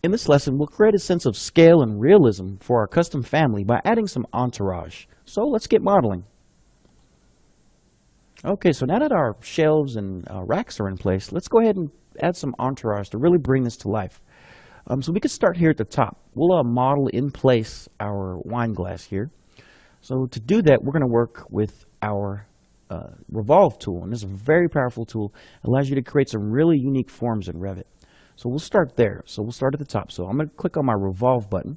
In this lesson, we'll create a sense of scale and realism for our custom family by adding some entourage. So let's get modeling. Okay, so now that our shelves and racks are in place, let's go ahead and add some entourage to really bring this to life. So we can start here at the top. We'll model in place our wine glass here. So to do that, we're going to work with our Revolve tool. And this is a very powerful tool. It allows you to create some really unique forms in Revit. So we'll start there. So we'll start at the top. So I'm going to click on my Revolve button.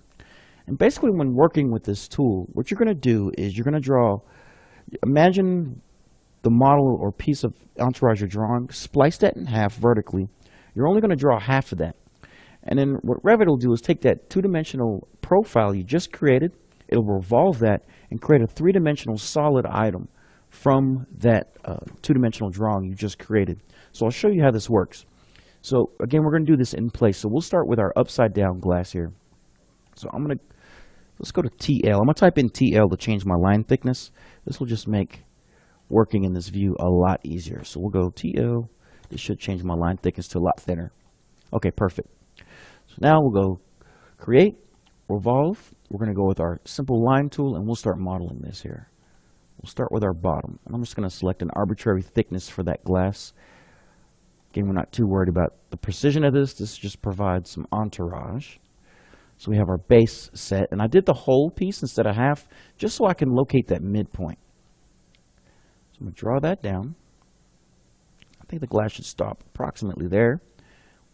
And basically when working with this tool, what you're going to do is you're going to draw, imagine the model or piece of entourage you're drawing, splice that in half vertically. You're only going to draw half of that. And then what Revit will do is take that two-dimensional profile you just created, it'll revolve that and create a three-dimensional solid item from that two-dimensional drawing you just created. So I'll show you how this works. So again, we're going to do this in place. So we'll start with our upside down glass here. So let's go to TL. I'm going to type in TL to change my line thickness. This will just make working in this view a lot easier. So we'll go TL. This should change my line thickness to a lot thinner. Okay, perfect. So now we'll go create, revolve. We're going to go with our simple line tool and we'll start modeling this here. We'll start with our bottom. And I'm just going to select an arbitrary thickness for that glass. Again, we're not too worried about the precision of this. This just provides some entourage. So we have our base set. And I did the whole piece instead of half, just so I can locate that midpoint. So I'm going to draw that down. I think the glass should stop approximately there.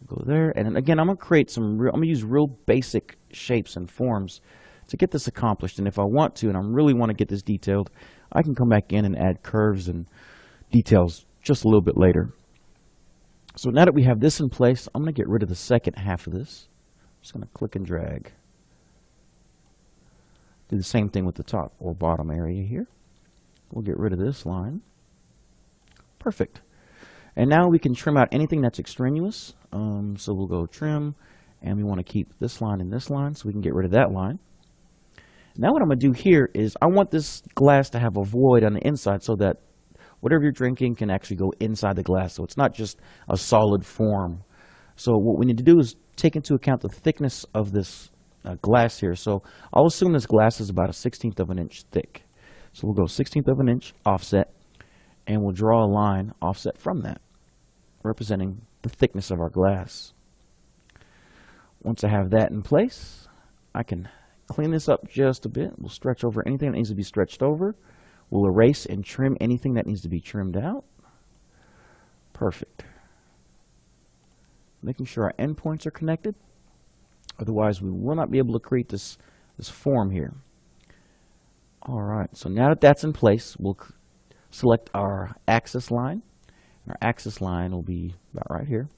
We'll go there. And then again, I'm going to create I'm going to use real basic shapes and forms to get this accomplished. And if I want to, and I really want to get this detailed, I can come back in and add curves and details just a little bit later. So now that we have this in place, I'm going to get rid of the second half of this. I'm just going to click and drag. Do the same thing with the top or bottom area here. We'll get rid of this line. Perfect. And now we can trim out anything that's extraneous. So we'll go trim, and we want to keep this line and this line, so we can get rid of that line. Now what I'm going to do here is I want this glass to have a void on the inside so that whatever you're drinking can actually go inside the glass. So it's not just a solid form. So what we need to do is take into account the thickness of this glass here. So I'll assume this glass is about a 1/16 of an inch thick. So we'll go 1/16 of an inch offset, and we'll draw a line offset from that, representing the thickness of our glass. Once I have that in place, I can clean this up just a bit. We'll stretch over anything that needs to be stretched over. We'll erase and trim anything that needs to be trimmed out. Perfect. Making sure our endpoints are connected. Otherwise, we will not be able to create this form here. All right, so now that that's in place, we'll select our axis line. Our axis line will be about right here.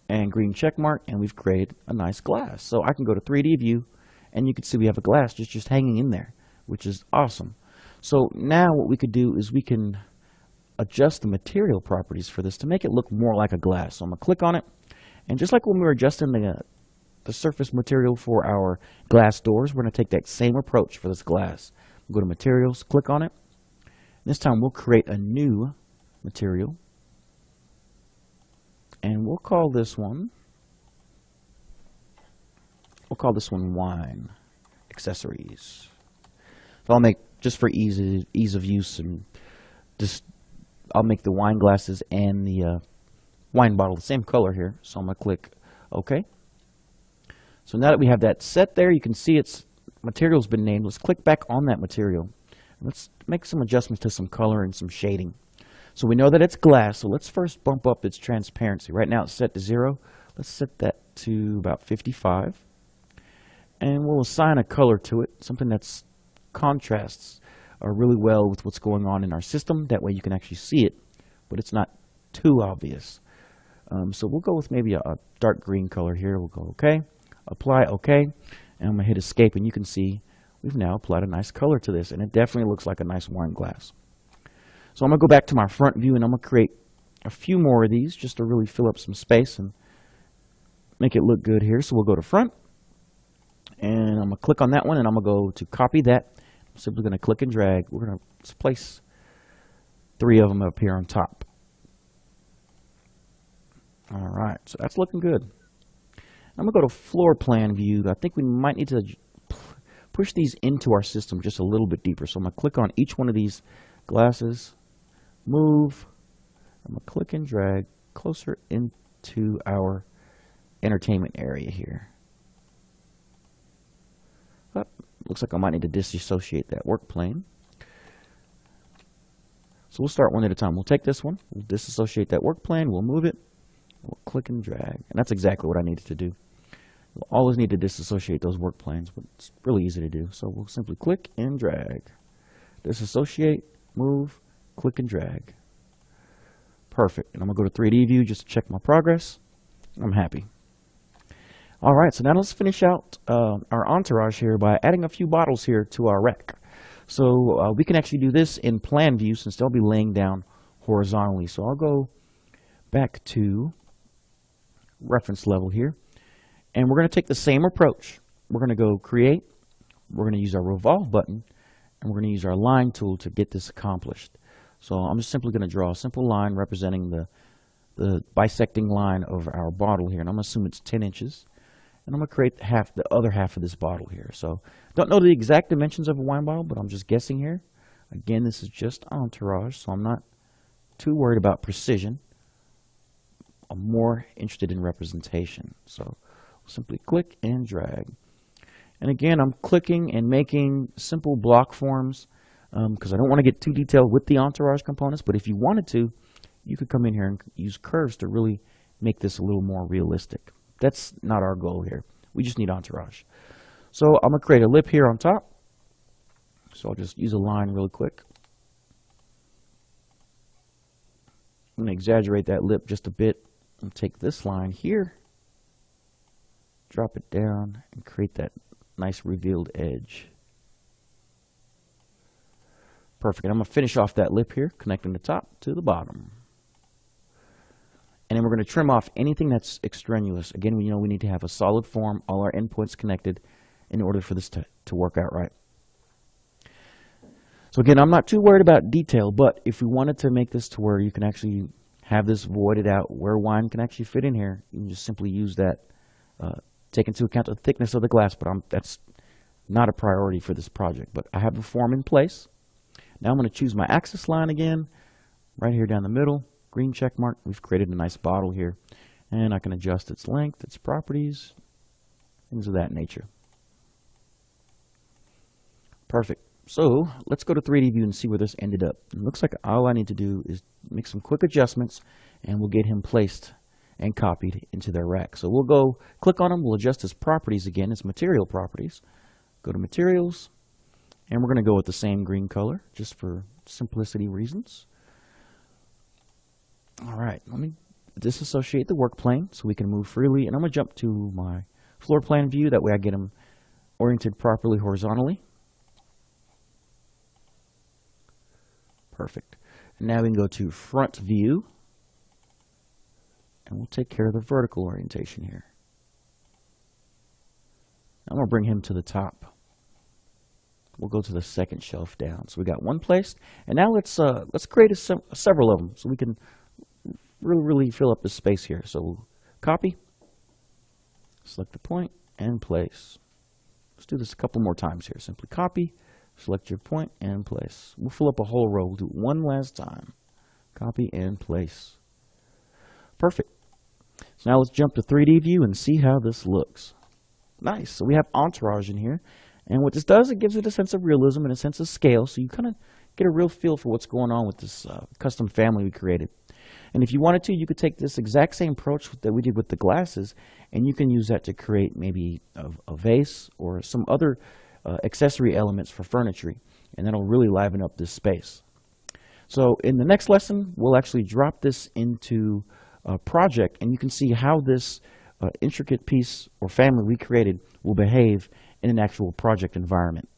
And green check mark, and we've created a nice glass. So I can go to 3D view, and you can see we have a glass just hanging in there, which is awesome. So now what we could do is we can adjust the material properties for this to make it look more like a glass. So I'm going to click on it, and just like when we were adjusting the surface material for our glass doors, we're going to take that same approach for this glass. We'll go to materials, click on it. This time we'll create a new material, and we'll call this one wine accessories. So I'll make, just for ease of use, and I'll make the wine glasses and the wine bottle the same color here. So I'm going to click OK. So now that we have that set there, you can see its material's been named. Let's click back on that material. Let's make some adjustments to some color and some shading. So we know that it's glass, so let's first bump up its transparency. Right now it's set to 0. Let's set that to about 55. And we'll assign a color to it, something that's contrasts really well with what's going on in our system. That way you can actually see it, but it's not too obvious. So we'll go with maybe a dark green color here. We'll go OK, apply OK, and I'm going to hit escape, and you can see we've now applied a nice color to this, and it definitely looks like a nice wine glass. So I'm going to go back to my front view, and I'm going to create a few more of these just to really fill up some space and make it look good here. So we'll go to front, and I'm going to click on that one, and I'm going to go to copy that. I'm simply going to click and drag. We're going to place 3 of them up here on top. All right, so that's looking good. I'm going to go to floor plan view. I think we might need to push these into our system just a little bit deeper. So I'm going to click on each one of these glasses, move. I'm going to click and drag closer into our entertainment area here. Oh, looks like I might need to disassociate that work plane. So we'll start one at a time. We'll take this one, we'll disassociate that work plane, we'll move it, we'll click and drag. And that's exactly what I needed to do. We'll always need to disassociate those work planes, but it's really easy to do. So we'll simply click and drag. Disassociate, move, click and drag. Perfect. And I'm going to go to 3D view just to check my progress. I'm happy. All right, so now let's finish out our entourage here by adding a few bottles here to our rack. So we can actually do this in plan view since they'll be laying down horizontally. So I'll go back to reference level here. And we're going to take the same approach. We're going to go create. We're going to use our Revolve button. And we're going to use our line tool to get this accomplished. So I'm just simply going to draw a simple line representing the bisecting line of our bottle here. And I'm going to assume it's 10 inches. And I'm going to create the other half of this bottle here. So don't know the exact dimensions of a wine bottle, but I'm just guessing here. Again, this is just entourage, so I'm not too worried about precision. I'm more interested in representation. So simply click and drag. And again, I'm clicking and making simple block forms because I don't want to get too detailed with the entourage components. But if you wanted to, you could come in here and use curves to really make this a little more realistic. That's not our goal here. We just need entourage. So I'm going to create a lip here on top. So I'll just use a line really quick. I'm going to exaggerate that lip just a bit and take this line here, drop it down, and create that nice revealed edge. Perfect. And I'm going to finish off that lip here, connecting the top to the bottom. And then we're going to trim off anything that's extraneous. Again, we know we need to have a solid form, all our endpoints connected in order for this to work out right. So again, I'm not too worried about detail, but if we wanted to make this to where you can actually have this voided out where wine can actually fit in here, you can just simply use that, take into account the thickness of the glass, but that's not a priority for this project. But I have the form in place. Now I'm going to choose my axis line again, right here down the middle. Green check mark. We've created a nice bottle here, and I can adjust its length, its properties, things of that nature. Perfect. So let's go to 3D view and see where this ended up. It looks like all I need to do is make some quick adjustments, and we'll get him placed and copied into their rack. So we'll go click on him. We'll adjust his properties again, his material properties. Go to materials, and we're going to go with the same green color just for simplicity reasons. All right, let me disassociate the work plane so we can move freely. And I'm going to jump to my floor plan view. That way I get them oriented properly horizontally. Perfect. And now we can go to front view. And we'll take care of the vertical orientation here. I'm going to bring him to the top. We'll go to the second shelf down. So we got one placed. And now let's create several of them so we can really fill up the space here. So we'll copy, select the point, and place. Let's do this a couple more times here. Simply copy, select your point, and place. We'll fill up a whole row. We'll do it one last time. Copy and place. Perfect. So now let's jump to 3D view and see how this looks. Nice. So we have entourage in here. And what this does, it gives it a sense of realism and a sense of scale. So you kind of get a real feel for what's going on with this custom family we created. And if you wanted to, you could take this exact same approach that we did with the glasses, and you can use that to create maybe a vase or some other accessory elements for furniture, and that'll really liven up this space. So in the next lesson, we'll actually drop this into a project, and you can see how this intricate piece or family we created will behave in an actual project environment.